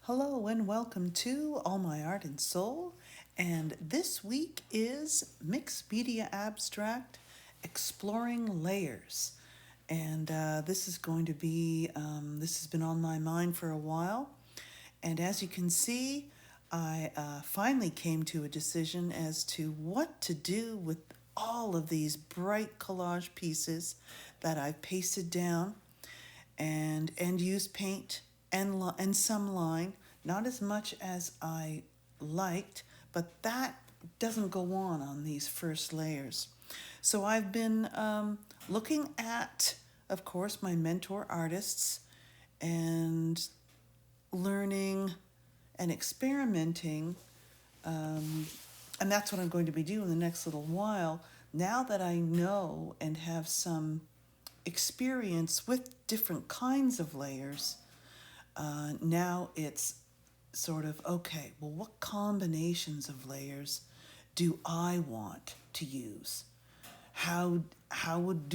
Hello and welcome to All My Art and Soul. And this week is Mixed Media Abstract Exploring Layers. And this is going to be, this has been on my mind for a while. And as you can see, I finally came to a decision as to what to do with all of these bright collage pieces that I've pasted down and use paint and some line, not as much as I liked, but that doesn't go on these first layers. So I've been looking at, of course, my mentor artists and learning and experimenting, and that's what I'm going to be doing the next little while. Now that I know and have some experience with different kinds of layers, now it's sort of okay, well, what combinations of layers do I want to use? Do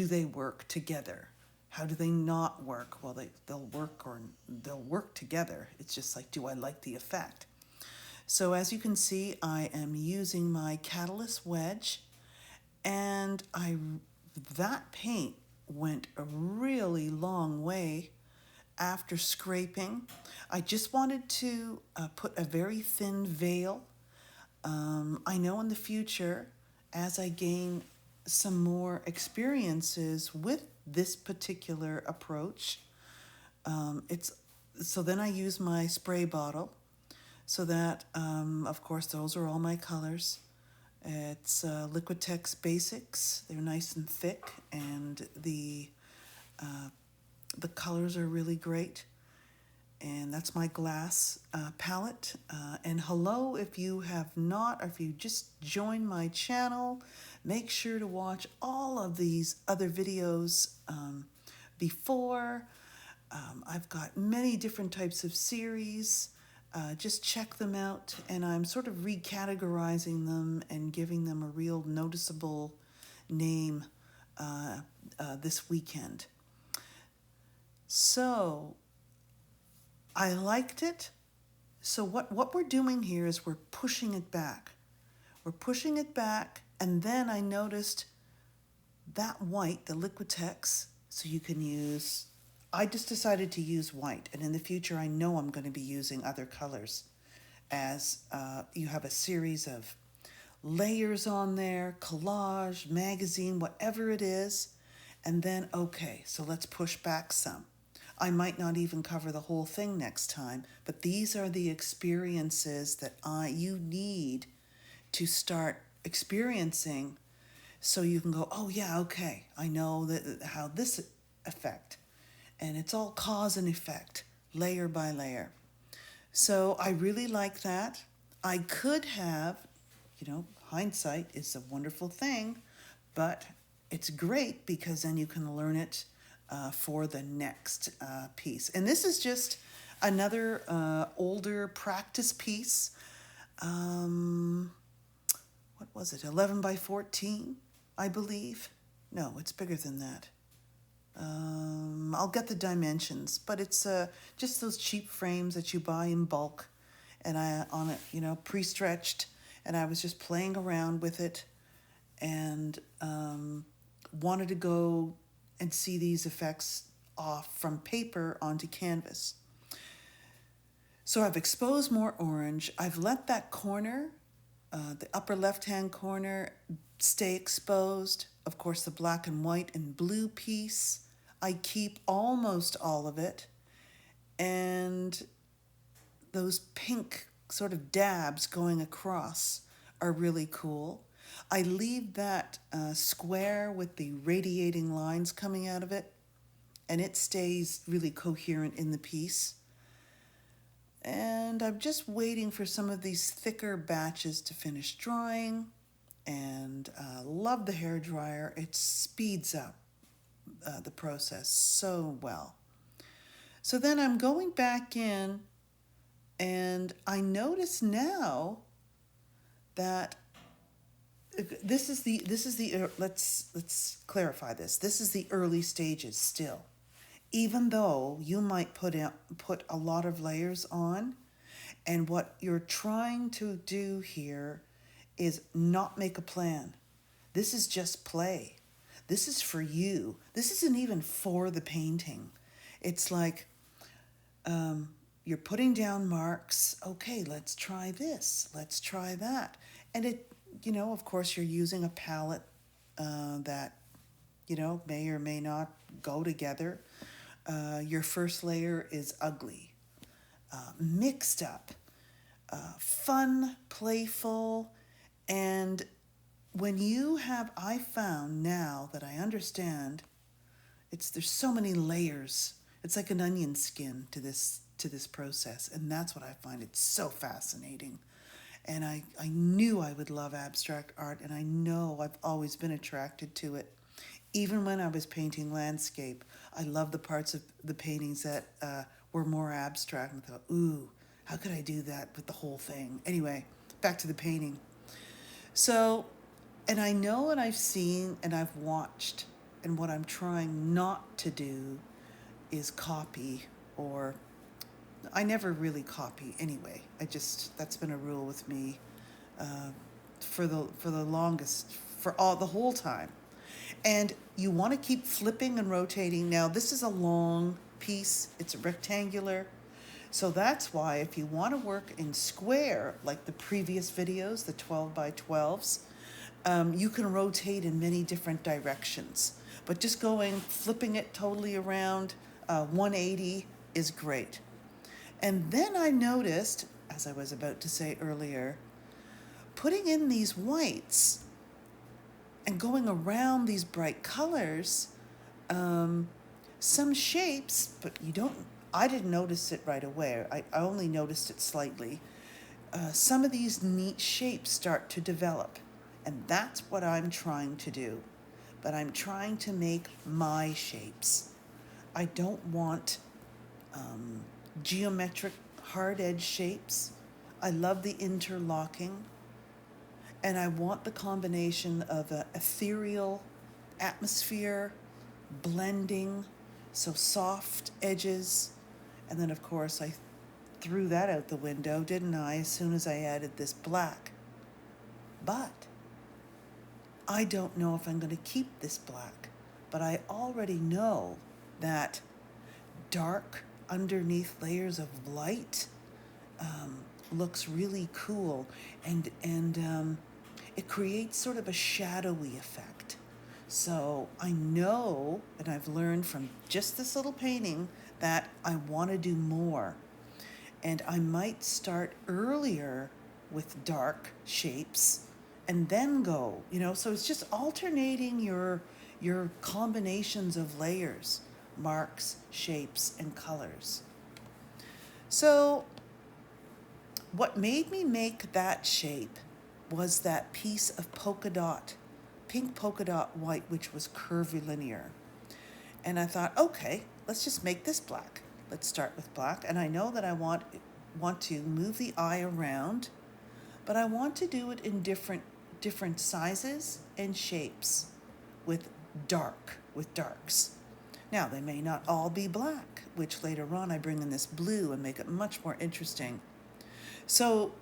they work together? How do they not work? Well, they'll work together. It's just like, do I like the effect? So as you can see, I am using my Catalyst wedge, and that paint went a really long way after scraping. I just wanted to put a very thin veil. I know in the future, as I gain some more experiences with this particular approach, it's so then I use my spray bottle so that, of course, those are all my colors. It's Liquitex Basics. They're nice and thick, and the colors are really great. And that's my glass palette. And hello, if you have not, or if you just joined my channel, make sure to watch all of these other videos before. I've got many different types of series. Just check them out, and I'm sort of recategorizing them and giving them a real noticeable name this weekend. So I liked it. So what we're doing here is we're pushing it back. We're pushing it back, and then I noticed that white, the Liquitex, so you can use, I just decided to use white, and in the future I know I'm going to be using other colors as you have a series of layers on there, collage, magazine, whatever it is, and then, okay, so let's push back some. I might not even cover the whole thing next time, but these are the experiences that you need to start experiencing, so you can go, oh yeah, okay, I know how this effect, and it's all cause and effect, layer by layer. So I really like that. I could have, hindsight is a wonderful thing, but it's great because then you can learn it for the next piece. And this is just another older practice piece. What was it? 11 by 14, I believe. No, it's bigger than that. I'll get the dimensions, but it's just those cheap frames that you buy in bulk, and I on it, pre-stretched, and I was just playing around with it, and wanted to go and see these effects off from paper onto canvas. So I've exposed more orange. I've let that corner, the upper left-hand corner, stay exposed. Of course, the black and white and blue piece, I keep almost all of it. And those pink sort of dabs going across are really cool. I leave that square with the radiating lines coming out of it, and it stays really coherent in the piece. And I'm just waiting for some of these thicker batches to finish drying, and love the hair dryer. It speeds up the process so well. So then I'm going back in, and I notice now that this is the let's clarify this. This is the early stages still. Even though you might put a lot of layers on, And what you're trying to do here is not make a plan. This is just play. This is for you. This isn't even for the painting. It's like you're putting down marks. Okay, let's try this. Let's try that. And of course, you're using a palette that, may or may not go together. Your first layer is ugly, mixed up, fun, playful, and I found now that I understand, there's so many layers. It's like an onion skin to this process, and that's what I find it's so fascinating. And I knew I would love abstract art, and I know I've always been attracted to it. Even when I was painting landscape, I loved the parts of the paintings that were more abstract, and I thought, ooh, how could I do that with the whole thing? Anyway, back to the painting. So, and I know and I've seen and I've watched, and what I'm trying not to do is copy, or I never really copy anyway. That's been a rule with me for the longest, the whole time. And you want to keep flipping and rotating. Now, this is a long piece. It's rectangular. So that's why if you want to work in square, like the previous videos, the 12 by 12s, you can rotate in many different directions. But just flipping it totally around 180 is great. And then I noticed, as I was about to say earlier, putting in these whites and going around these bright colors, some shapes, but I didn't notice it right away. I only noticed it slightly. Some of these neat shapes start to develop, and that's what I'm trying to do. But I'm trying to make my shapes. I don't want geometric hard edge shapes. I love the interlocking. And I want the combination of an ethereal atmosphere, blending, so soft edges. And then, of course, I threw that out the window, didn't I, as soon as I added this black. But I don't know if I'm going to keep this black. But I already know that dark underneath layers of light looks really cool, and it creates sort of a shadowy effect. So I know, and I've learned from just this little painting, that I want to do more. And I might start earlier with dark shapes and then go, so it's just alternating your combinations of layers, marks, shapes, and colors. So what made me make that shape was that piece of pink polka dot white, which was curvilinear. And I thought, okay, let's just make this black. Let's start with black. And I know that I want to move the eye around, but I want to do it in different sizes and shapes with darks. Now, they may not all be black, which later on I bring in this blue and make it much more interesting. So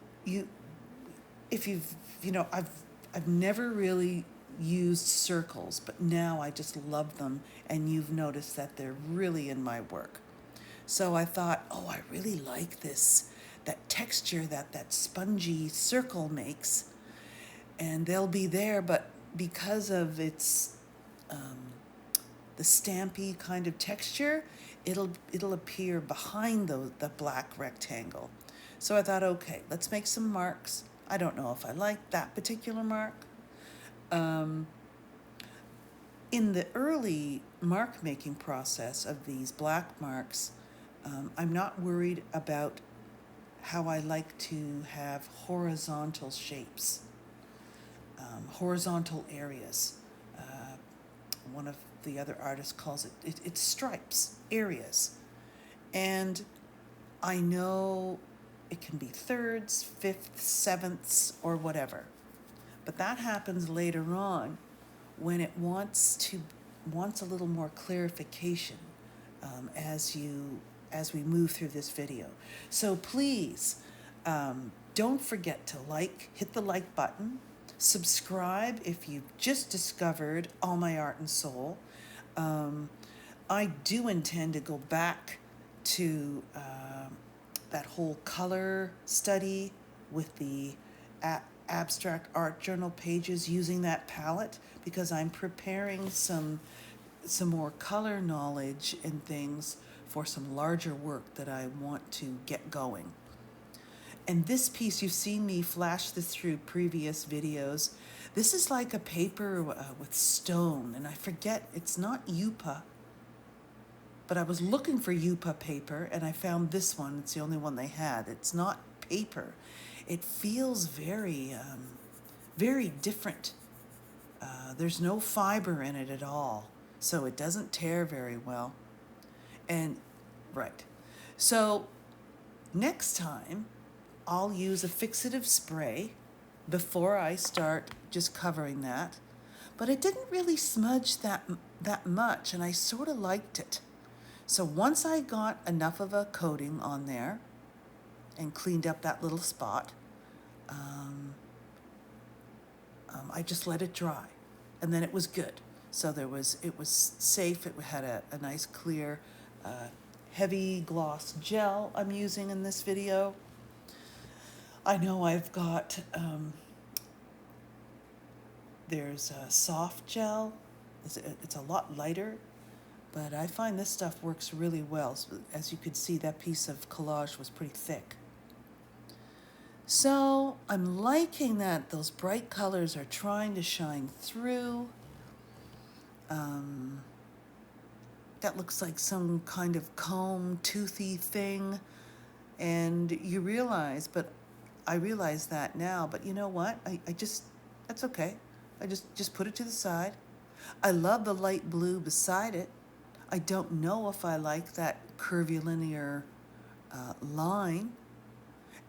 I've never really used circles, but now I just love them, and you've noticed that they're really in my work. So I thought, I really like that texture that spongy circle makes, and they'll be there, but because of its the stampy kind of texture, it'll appear behind the black rectangle. So I thought, okay, let's make some marks. I don't know if I like that particular mark. In the early mark making process of these black marks, I'm not worried about how I like to have horizontal shapes, horizontal areas. One of the other artists calls it's stripes, areas. And I know it can be thirds, fifths, sevenths, or whatever. But that happens later on when it wants a little more clarification as we move through this video. So please, Don't forget to hit the like button, subscribe if you've just discovered All My Art and Soul. Um, I do intend to go back to that whole color study with the abstract art journal pages using that palette, because I'm preparing some more color knowledge and things for some larger work that I want to get going. And this piece, you've seen me flash this through previous videos. This is like a paper with stone, and I forget, it's not Yupa, but I was looking for Yupa paper and I found this one. It's the only one they had. It's not paper. It feels very different. There's no fiber in it at all, so it doesn't tear very well. And, right. So, next time, I'll use a fixative spray before I start just covering that. But it didn't really smudge that much, and I sort of liked it. So once I got enough of a coating on there and cleaned up that little spot, I just let it dry, and then it was good. So it was safe. It had a nice clear, heavy gloss gel I'm using in this video. I know I've got, there's a soft gel. It's a lot lighter, but I find this stuff works really well. So as you could see, that piece of collage was pretty thick. So I'm liking that those bright colors are trying to shine through. That looks like some kind of comb, toothy thing. And you realize, but I realize that now, but you know what? I just, that's okay. I just put it to the side. I love the light blue beside it. I don't know if I like that curvilinear line.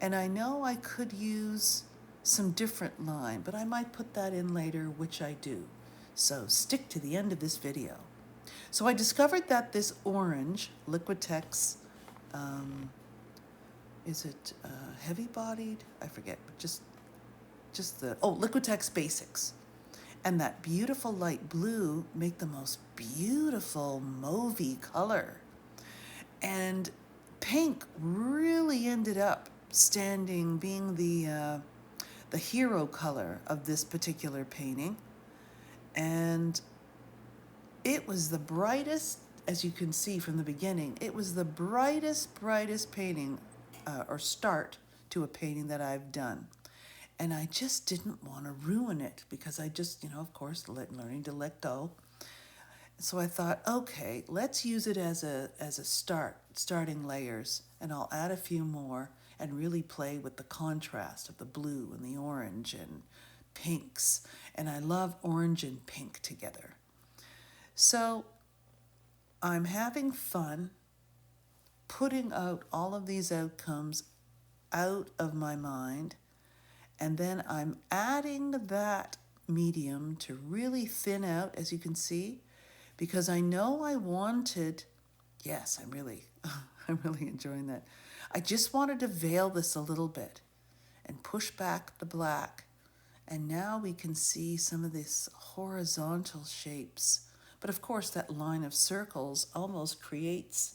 And I know I could use some different line, but I might put that in later, which I do. So stick to the end of this video. So I discovered that this orange Liquitex, is it heavy-bodied? I forget, but just the, Liquitex Basics. And that beautiful light blue make the most beautiful mauvey color. And pink really ended up being the hero color of this particular painting. And it was the brightest, as you can see from the beginning, it was the brightest painting or start to a painting that I've done. And I just didn't want to ruin it because I just, of course, learning to let go. So I thought, okay, let's use it as a starting layers, and I'll add a few more and really play with the contrast of the blue and the orange and pinks. And I love orange and pink together. So I'm having fun putting out all of these outcomes out of my mind. And then I'm adding that medium to really thin out, as you can see, because I know I wanted, yes, I'm really enjoying that. I just wanted to veil this a little bit and push back the black. And now we can see some of these horizontal shapes. But of course, that line of circles almost creates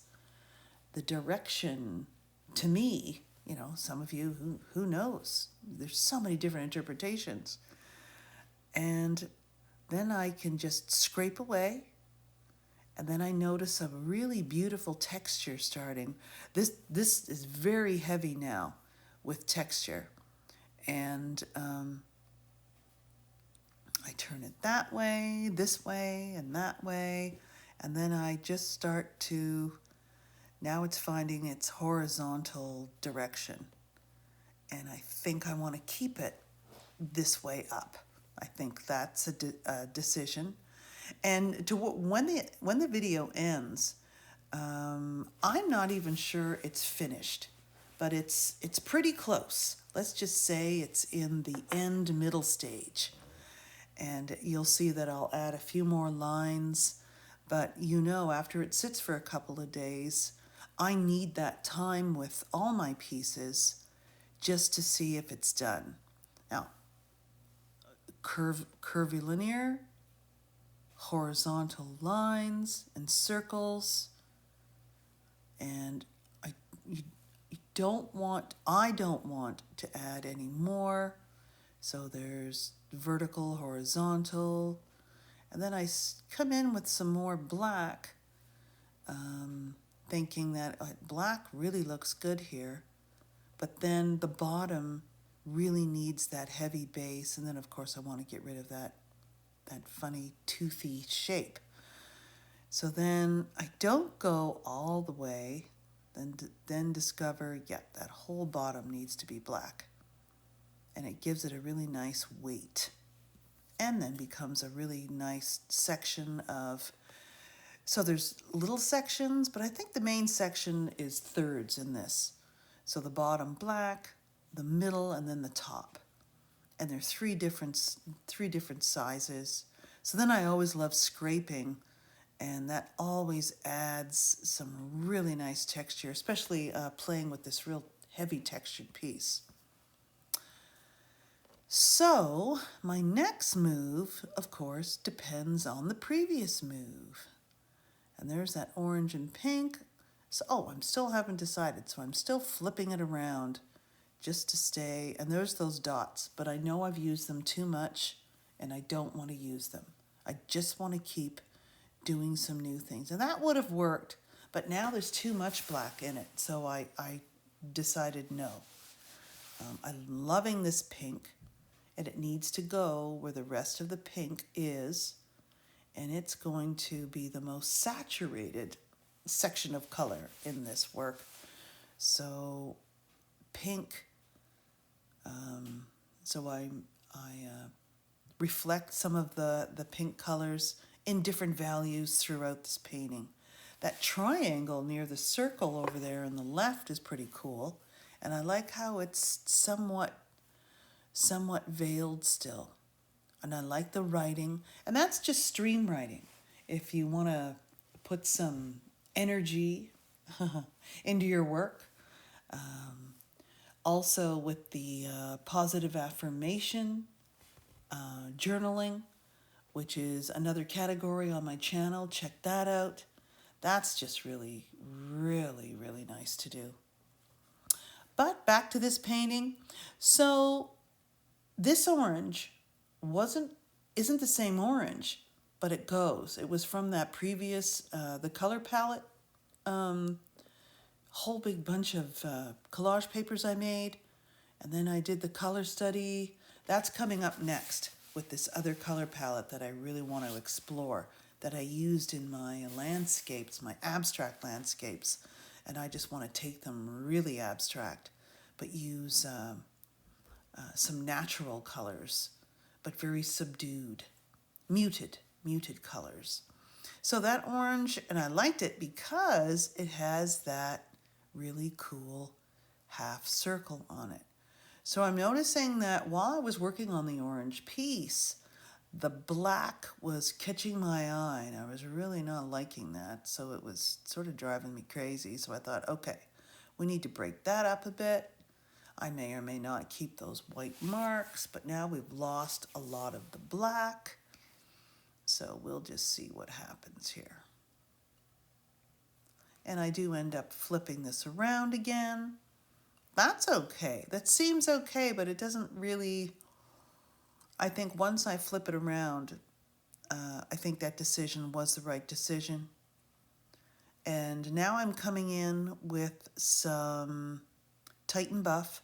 the direction to me. Some of you, who knows? There's so many different interpretations. And then I can just scrape away. And then I notice a really beautiful texture starting. This is very heavy now with texture. And I turn it that way, this way, and that way. And then I just start to, now it's finding its horizontal direction. And I think I want to keep it this way up. I think that's a decision. And when the video ends, I'm not even sure it's finished, but it's pretty close. Let's just say it's in the middle stage. And you'll see that I'll add a few more lines, but after it sits for a couple of days, I need that time with all my pieces just to see if it's done. Now, curvilinear, horizontal lines and circles, and you I don't want to add any more. So there's vertical, horizontal, and then I come in with some more black, thinking that black really looks good here, but then the bottom really needs that heavy base, and then of course I want to get rid of that funny toothy shape. So then I don't go all the way, then discover, that whole bottom needs to be black. And it gives it a really nice weight. And then becomes a really nice section of, so there's little sections, but I think the main section is thirds in this. So the bottom black, the middle, and then the top. And they're three different sizes. So then I always love scraping, and that always adds some really nice texture, especially playing with this real heavy textured piece. So my next move, of course, depends on the previous move. And there's that orange and pink. So, I still haven't decided, so I'm still flipping it around just to stay. And there's those dots, but I know I've used them too much, and I don't want to use them. I just want to keep doing some new things. And that would have worked, but now there's too much black in it, so I decided no. I'm loving this pink, and it needs to go where the rest of the pink is, and it's going to be the most saturated section of color in this work. So pink, so I reflect some of the pink colors in different values throughout this painting. That triangle near the circle over there on the left is pretty cool, and I like how it's somewhat veiled still. And I like the writing, and that's just stream writing. If you want to put some energy into your work. Also with the positive affirmation, journaling, which is another category on my channel. Check that out. That's just really, really, really nice to do. But back to this painting. So this orange isn't the same orange, but it goes. It was from that previous, the color palette, whole big bunch of collage papers I made. And then I did the color study. That's coming up next with this other color palette that I really want to explore, that I used in my landscapes, my abstract landscapes. And I just want to take them really abstract, but use some natural colors, but very subdued, muted colors. So that orange, and I liked it because it has that really cool half circle on it. So I'm noticing that while I was working on the orange piece, the black was catching my eye, and I was really not liking that. So it was sort of driving me crazy. So I thought, okay, we need to break that up a bit. I may or may not keep those white marks, but now we've lost a lot of the black. So we'll just see what happens here. And I do end up flipping this around again. That's okay. That seems okay, but it doesn't really... I think once I flip it around, I think that decision was the right decision. And now I'm coming in with some Titan Buff,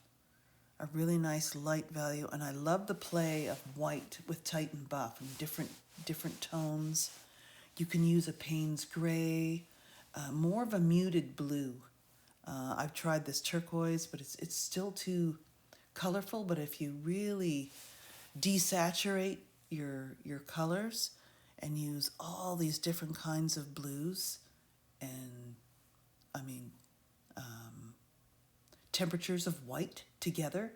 a really nice light value, and I love the play of white with Titan Buff and different tones. You can use a Payne's Gray, more of a muted blue. I've tried this turquoise, but it's still too colorful. But if you really desaturate your colors and use all these different kinds of blues and, temperatures of white together,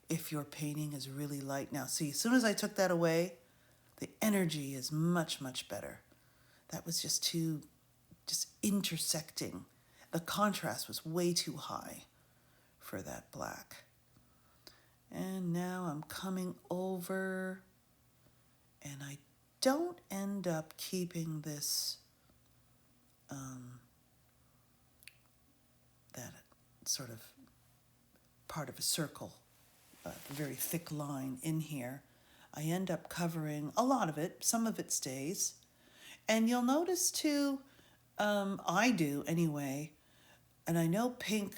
if your painting is really light. Now see, as soon as I took that away, the energy is much, much better. That was just intersecting. The contrast was way too high for that black. And now I'm coming over, and I don't end up keeping this, that sort of part of a circle, a very thick line in here. I end up covering a lot of it. Some of it stays. And you'll notice too, I do anyway, and I know pink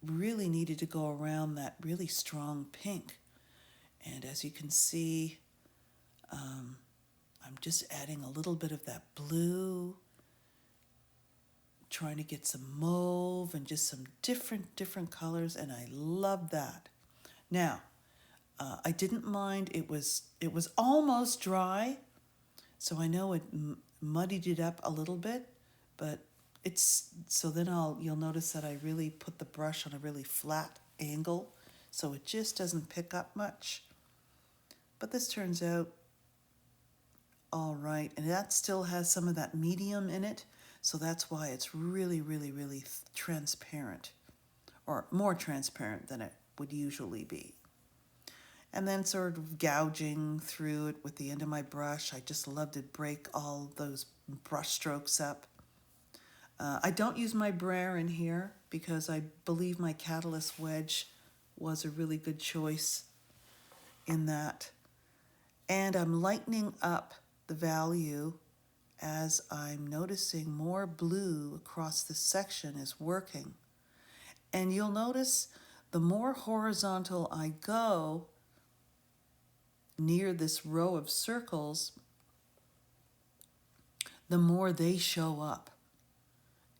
really needed to go around that really strong pink. And as you can see, I'm just adding a little bit of that blue, trying to get some mauve and just some different colors, and I love that. Now, I didn't mind, it was almost dry, so I know it muddied it up a little bit, but it's, so then you'll notice that I really put the brush on a really flat angle, so it just doesn't pick up much. But this turns out all right, and that still has some of that medium in it, so that's why it's really transparent, or more transparent than it would usually be. And then sort of gouging through it with the end of my brush. I just love to break all those brush strokes up. I don't use my brayer in here because I believe my catalyst wedge was a really good choice in that. And I'm lightening up the value as I'm noticing more blue across this section is working. And you'll notice the more horizontal I go near this row of circles, the more they show up.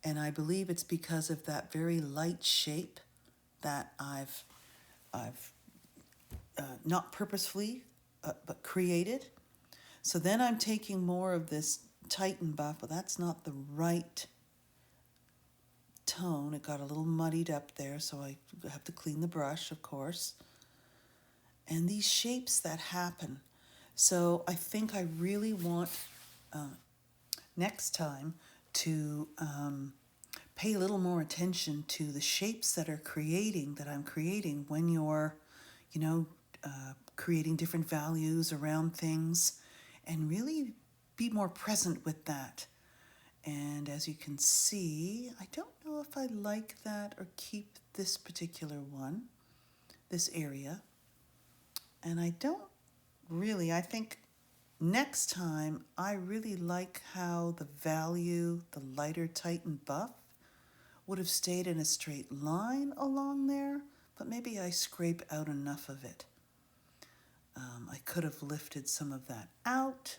And I believe it's because of that very light shape that I've not purposefully, but created. So then I'm taking more of this Titan buff, but that's not the right tone. It got a little muddied up there, so I have to clean the brush, of course. And these shapes that happen. So I think I really want next time to pay a little more attention to the shapes that I'm creating when you're, creating different values around things, and really be more present with that. And as you can see, I don't know if I like that or keep this particular one, this area. And I don't really, I think next time I really like how the value, the lighter Titan buff, would have stayed in a straight line along there, but maybe I scrape out enough of it. I could have lifted some of that out,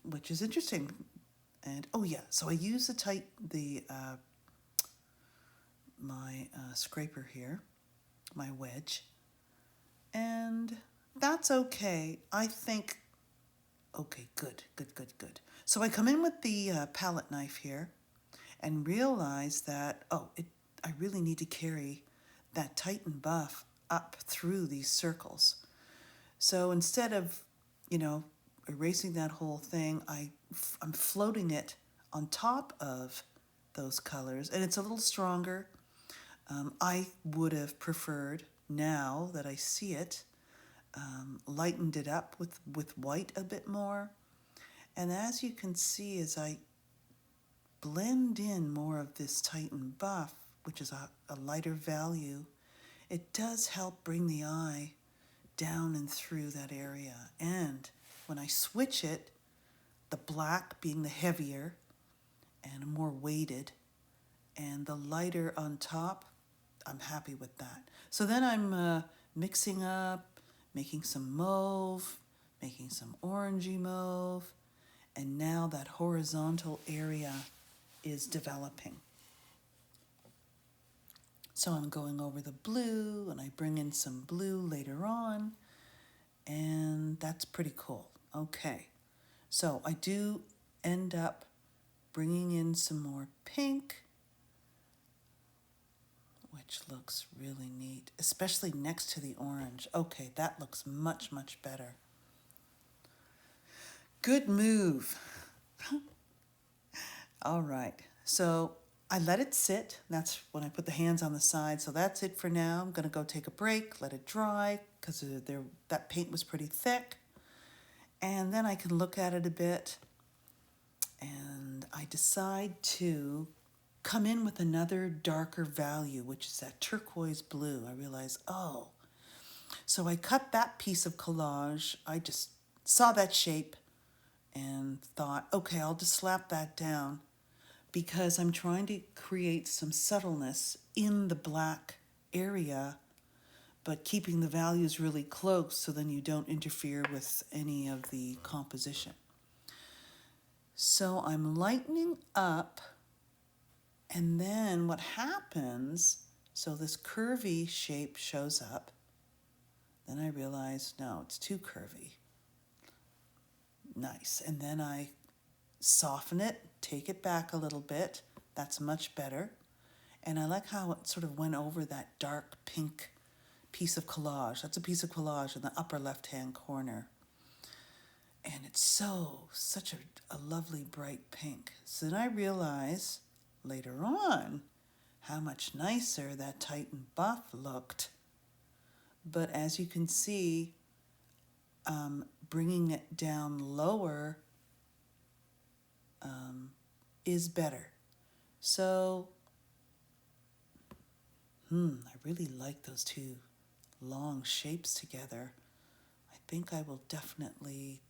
which is interesting. And oh yeah, so I use my scraper here, my wedge, and that's okay. I think, okay, good. So I come in with the palette knife here and realize that, I really need to carry that Titan buff up through these circles. So instead of, erasing that whole thing, I'm floating it on top of those colors, and it's a little stronger. I would have preferred, now that I see it, lightened it up with white a bit more. And as you can see, as I blend in more of this Titan buff, which is a lighter value, it does help bring the eye down and through that area. And when I switch it, the black being the heavier and more weighted, and the lighter on top, I'm happy with that. So then I'm mixing up, making some mauve, making some orangey mauve, and now that horizontal area is developing. So I'm going over the blue, and I bring in some blue later on, and that's pretty cool. Okay, so I do end up bringing in some more pink, which looks really neat, especially next to the orange. Okay, that looks much better. Good move. All right, so I let it sit. That's when I put the hands on the side. So that's it for now. I'm going to go take a break, let it dry, because that paint was pretty thick. And then I can look at it a bit. And I decide to come in with another darker value, which is that turquoise blue. I realize, oh. So I cut that piece of collage. I just saw that shape and thought, okay, I'll just slap that down, because I'm trying to create some subtleness in the black area, but keeping the values really close so then you don't interfere with any of the composition. So I'm lightening up, and then what happens, so this curvy shape shows up. Then I realize, no, it's too curvy. Nice. And then I soften it, take it back a little bit. That's much better. And I like how it sort of went over that dark pink piece of collage. That's a piece of collage in the upper left-hand corner. And it's such a lovely bright pink. So then I realize later on how much nicer that Titan buff looked. But as you can see, bringing it down lower is better. So, I really like those two long shapes together. I think I will definitely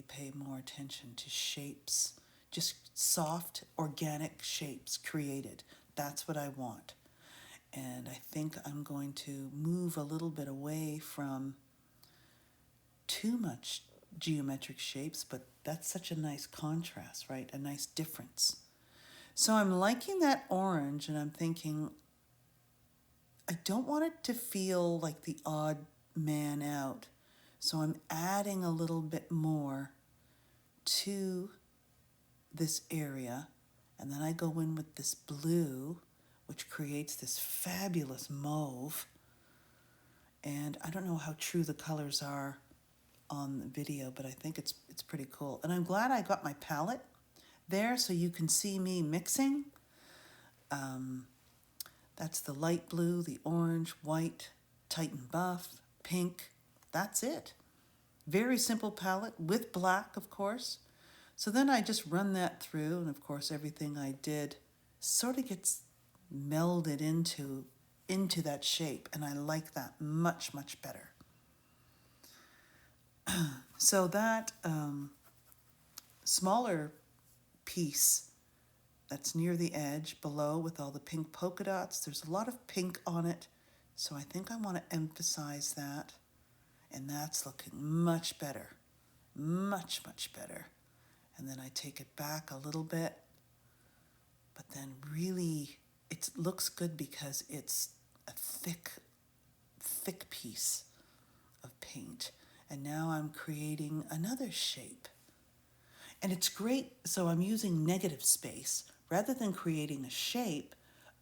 pay more attention to shapes, just soft, organic shapes created. That's what I want. And I think I'm going to move a little bit away from too much geometric shapes, but that's such a nice contrast, right? A nice difference. So I'm liking that orange, and I'm thinking, I don't want it to feel like the odd man out. So I'm adding a little bit more to this area. And then I go in with this blue, which creates this fabulous mauve. And I don't know how true the colors are on the video, but I think it's pretty cool. And I'm glad I got my palette there so you can see me mixing. That's the light blue, the orange, white, Titan buff, pink. That's it. Very simple palette with black, of course. So then I just run that through, and of course everything I did sort of gets melded into that shape, and I like that much, much better. So that smaller piece that's near the edge below with all the pink polka dots, there's a lot of pink on it, so I think I want to emphasize that, and that's looking much better, much, much better. And then I take it back a little bit, but then really it looks good because it's a thick piece of paint. And now I'm creating another shape. And it's great, so I'm using negative space. Rather than creating a shape,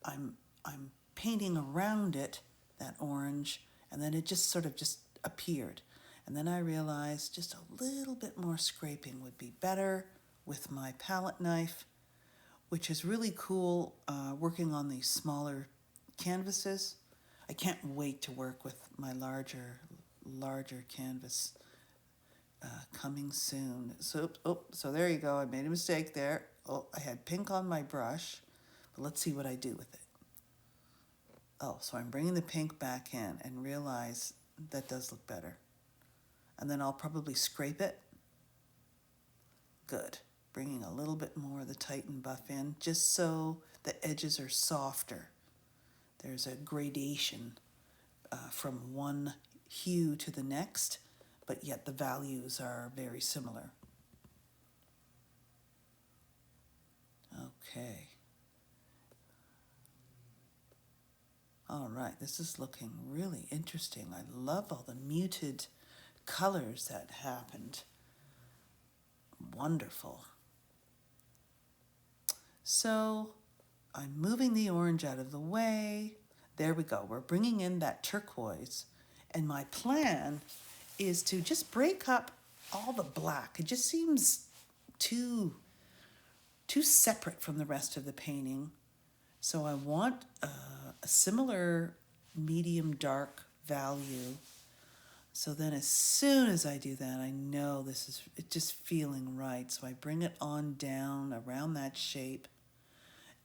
I'm painting around it, that orange, and then it just sort of just appeared. And then I realized just a little bit more scraping would be better with my palette knife, which is really cool working on these smaller canvases. I can't wait to work with my larger canvas coming soon. So there you go. I made a mistake there. Oh, I had pink on my brush, but let's see what I do with it. Oh, so I'm bringing the pink back in and realize that does look better. And then I'll probably scrape it. Good. Bringing a little bit more of the Titan buff in, just so the edges are softer. There's a gradation from one hue to the next, but yet the values are very similar. Okay. All right, this is looking really interesting. I love all the muted colors that happened. Wonderful. So I'm moving the orange out of the way. There we go. We're bringing in that turquoise. And my plan is to just break up all the black. It just seems too separate from the rest of the painting. So I want a similar medium dark value. So then as soon as I do that, I know this is it just feeling right. So I bring it on down around that shape.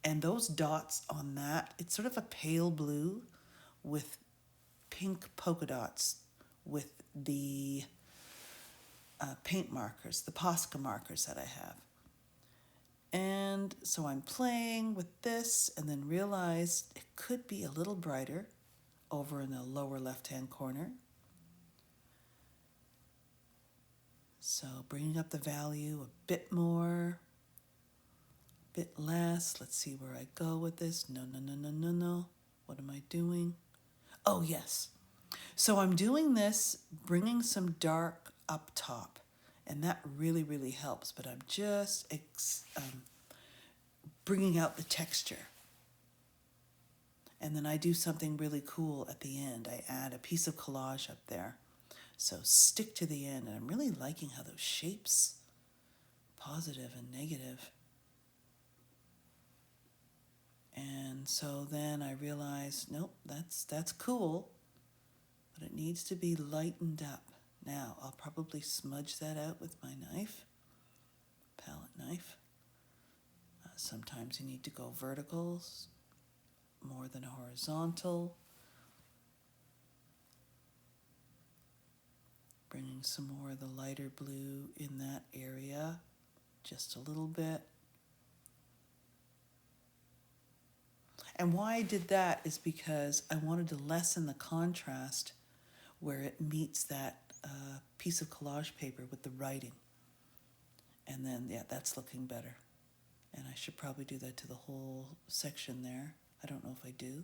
And those dots on that, it's sort of a pale blue with pink polka dots with the paint markers, the Posca markers that I have. And so I'm playing with this and then realized it could be a little brighter over in the lower left-hand corner. So bringing up the value a bit more, a bit less. Let's see where I go with this. No, no, no, no, no, no. What am I doing? Oh, yes. So I'm doing this, bringing some dark up top, and that really, really helps. But I'm just bringing out the texture. And then I do something really cool at the end. I add a piece of collage up there. So stick to the end. And I'm really liking how those shapes, positive and negative. And so then I realize, nope, that's cool, but it needs to be lightened up. Now I'll probably smudge that out with my knife, palette knife. Sometimes you need to go verticals more than horizontal. Bringing some more of the lighter blue in that area, just a little bit. And why I did that is because I wanted to lessen the contrast where it meets that piece of collage paper with the writing. And then, yeah, that's looking better. And I should probably do that to the whole section there. I don't know if I do.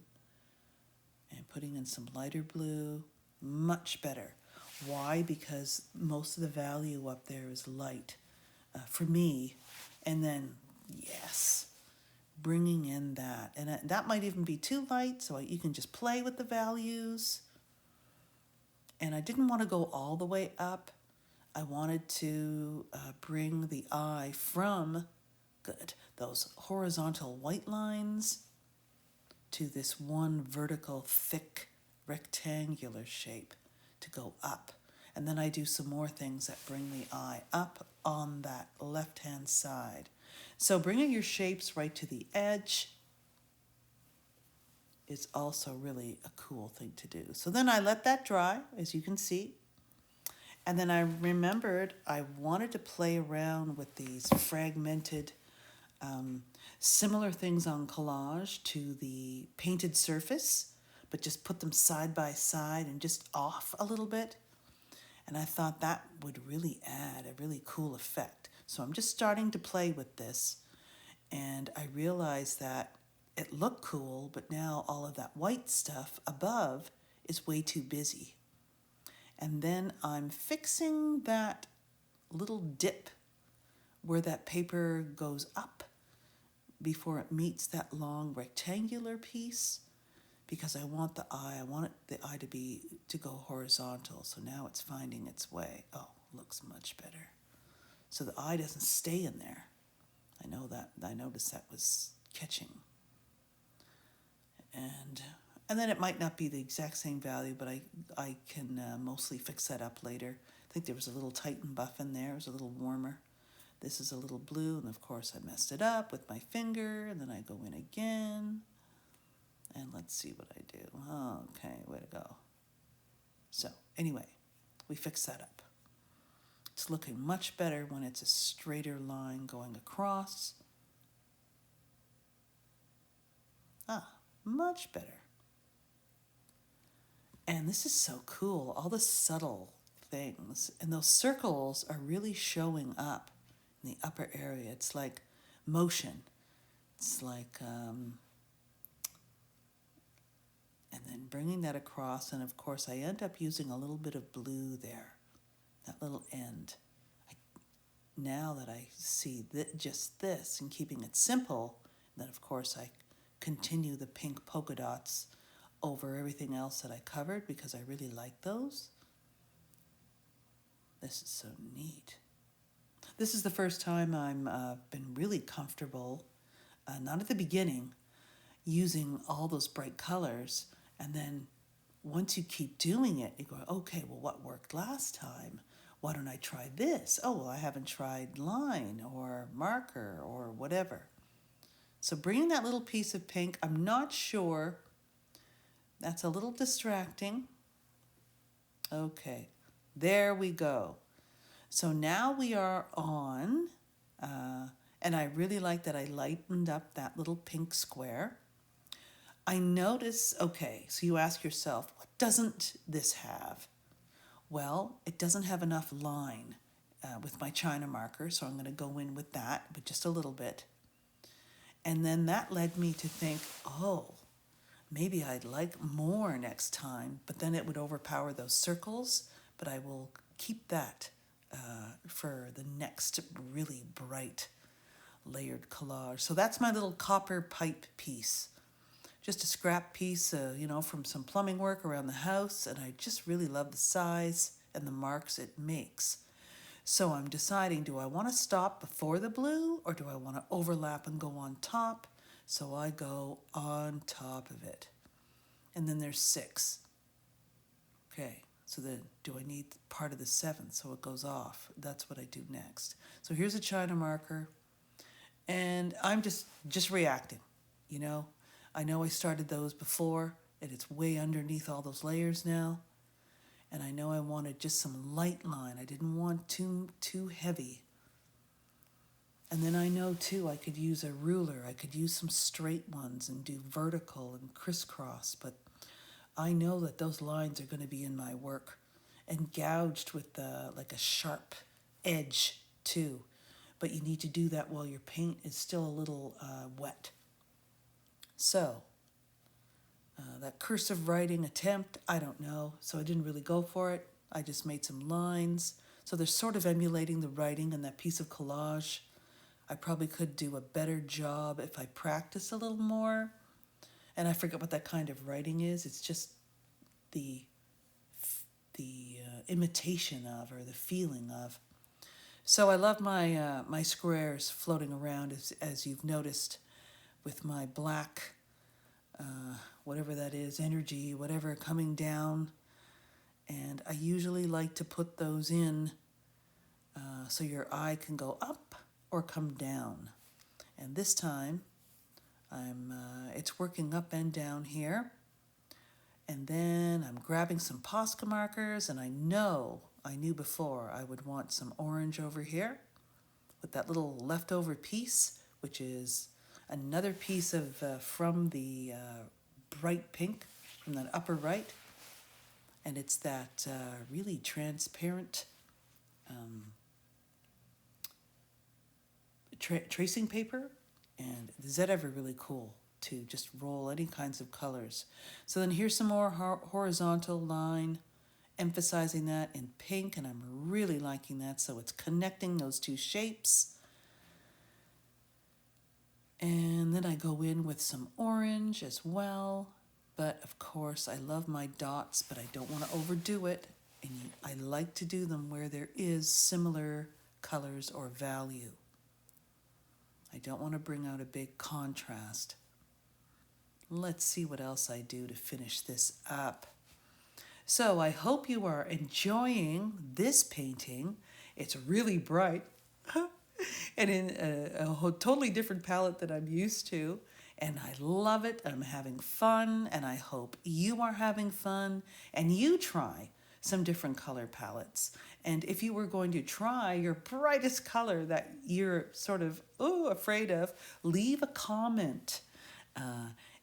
And putting in some lighter blue, much better. Why? Because most of the value up there is light for me. And then, yes, bringing in that. And that might even be too light, so you can just play with the values. And I didn't want to go all the way up. I wanted to bring the eye from, those horizontal white lines to this one vertical, thick, rectangular shape to go up. And then I do some more things that bring the eye up on that left-hand side. So bringing your shapes right to the edge is also really a cool thing to do. So then I let that dry, as you can see. And then I remembered I wanted to play around with these fragmented, similar things on collage to the painted surface, but just put them side by side and just off a little bit. And I thought that would really add a really cool effect. So I'm just starting to play with this. And I realized that it looked cool, but now all of that white stuff above is way too busy. And then I'm fixing that little dip where that paper goes up before it meets that long rectangular piece, because I want the eye to go horizontal. So now it's finding its way. Oh, looks much better. So the eye doesn't stay in there. I noticed that was catching. And then it might not be the exact same value, but I can mostly fix that up later. I think there was a little Titan buff in there. It was a little warmer. This is a little blue, and of course I messed it up with my finger, and then I go in again. And let's see what I do. Okay, way to go. So anyway, we fix that up. It's looking much better when it's a straighter line going across. Much better. And this is so cool, all the subtle things. And those circles are really showing up in the upper area. It's like motion. It's like, and then bringing that across. And of course, I end up using a little bit of blue there, that little end. Now that I see just this and keeping it simple, then of course I continue the pink polka dots over everything else that I covered because I really like those. This is so neat. This is the first time I'm been really comfortable, not at the beginning. using all those bright colors. And then once you keep doing it, you go, okay, well, what worked last time? Why don't I try this? Oh, well, I haven't tried line or marker or whatever. So bringing that little piece of pink, I'm not sure. That's a little distracting. Okay, there we go. So now we are on, and I really like that I lightened up that little pink square. I notice, okay, so you ask yourself, what doesn't this have? Well, it doesn't have enough line with my China marker, so I'm going to go in with that, but just a little bit. And then that led me to think, oh, maybe I'd like more next time, but then it would overpower those circles, but I will keep that for the next really bright layered collage. So that's my little copper pipe piece. Just a scrap piece, from some plumbing work around the house, and I just really love the size and the marks it makes. So I'm deciding, do I want to stop before the blue or do I want to overlap and go on top? So I go on top of it. And then there's 6. Okay, so then do I need part of the 7th so it goes off? That's what I do next. So here's a China marker, and I'm just reacting, I know I started those before, and it's way underneath all those layers now. And I know I wanted just some light line. I didn't want too heavy. And then I know too I could use a ruler. I could use some straight ones and do vertical and crisscross. But I know that those lines are going to be in my work and gouged with like a sharp edge too. But you need to do that while your paint is still a little wet. So that cursive writing attempt, I don't know, so I didn't really go for it. I just made some lines. So they're sort of emulating the writing in that piece of collage. I probably could do a better job if I practice a little more. And I forget what that kind of writing is. It's just the imitation of, or the feeling of. So I love my my squares floating around, as you've noticed, with my black whatever that is, energy, whatever, coming down. And I usually like to put those in so your eye can go up or come down. And this time, it's working up and down here. And then I'm grabbing some Posca markers, and I knew before I would want some orange over here with that little leftover piece, which is another piece of from the bright pink from that upper right, and it's that really transparent tracing paper, and is that ever really cool to just roll any kinds of colors. So then here's some more horizontal line, emphasizing that in pink, and I'm really liking that, so it's connecting those two shapes. And then I go in with some orange as well. But of course, I love my dots, but I don't want to overdo it. And I like to do them where there is similar colors or value. I don't want to bring out a big contrast. Let's see what else I do to finish this up. So I hope you are enjoying this painting. It's really bright. And in a totally different palette than I'm used to. And I love it. I'm having fun. And I hope you are having fun. And you try some different color palettes. And if you were going to try your brightest color that you're sort of afraid of, leave a comment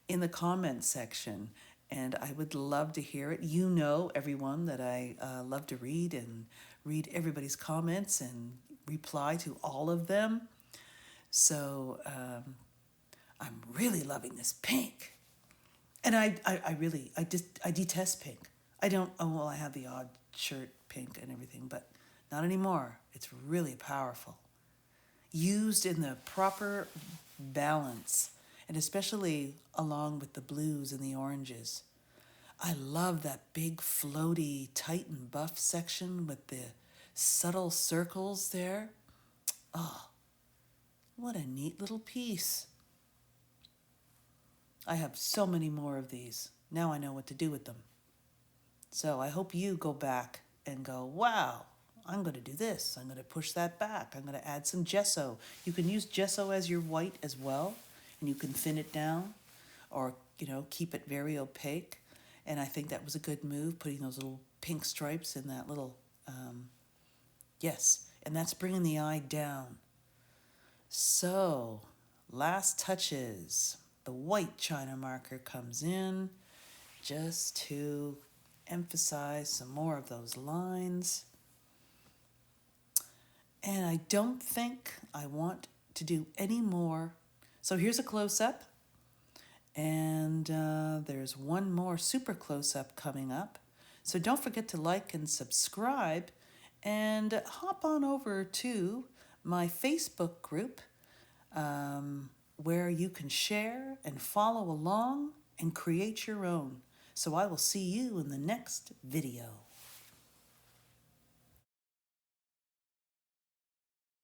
in the comment section. And I would love to hear it. You know, everyone, that I love to read everybody's comments and reply to all of them. So I'm really loving this pink. And I detest pink. I have the odd shirt pink and everything, but not anymore. It's really powerful. Used in the proper balance, and especially along with the blues and the oranges. I love that big floaty tight and buff section with the subtle circles there. Oh, what a neat little piece. I have so many more of these. Now I know what to do with them. So I hope you go back and go, wow, I'm going to do this. I'm going to push that back. I'm going to add some gesso. You can use gesso as your white as well, and you can thin it down or, keep it very opaque. And I think that was a good move, putting those little pink stripes in that little, yes, and that's bringing the eye down. So, last touches. The white China marker comes in just to emphasize some more of those lines. And I don't think I want to do any more. So here's a close-up. And there's one more super close-up coming up. So don't forget to like and subscribe. And hop on over to my Facebook group where you can share and follow along and create your own. So I will see you in the next video.